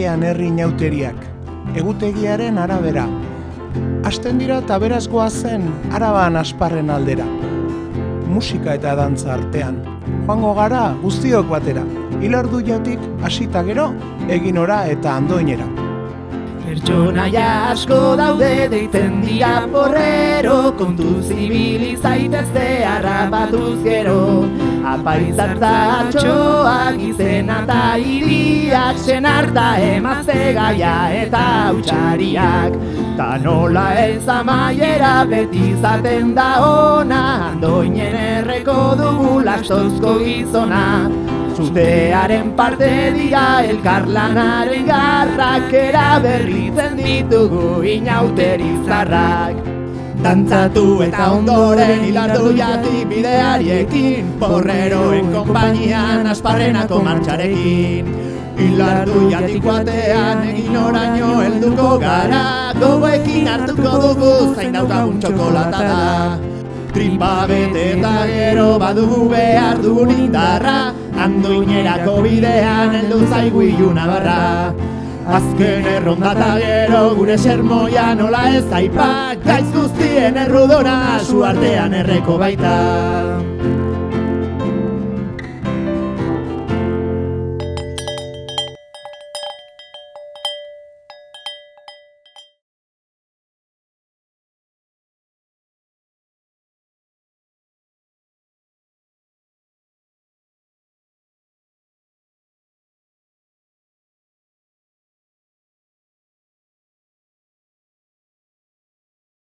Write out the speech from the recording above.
Argian herri nauteriak, egutegiaren arabera. Hasten dira eta beraz goazen Araban Asparren aldera. Musika eta dantza artean, joango gara guztiok batera. Ilarduiatik hasita gero, Eginora eta Andoinera. Pertsonaia asko daude deitzen dira porrero, kontuz ibili zaitezte harrapatuz gero. Apaizartzatxoak izena eta hiriak, senarta emazte gaia eta hautsariak. Ta nola ez amaiera beti izaten da ona, Andoinen erreko dugu lastozko gizona. Zutearen parte dira elkarlanaren garrak, eraberritzen ditugu inauterizarrak. Dantzatu eta ondoren Ilarduiatik bideariekin, porreroen konpainian Asparrenako martxarekin. Ilarduiatik batean Eginoraino helduko gara, gogoekin hartuko dugu zain daukagun txokolata da. Tripa bete eta gero badugu behar dugun indarra, Andoinerako bidean heldu zaigu iluna barra. Azken erronda eta gero gure sermoia nola ez aipa, gaiz guztien erruduna su artean erreko baita.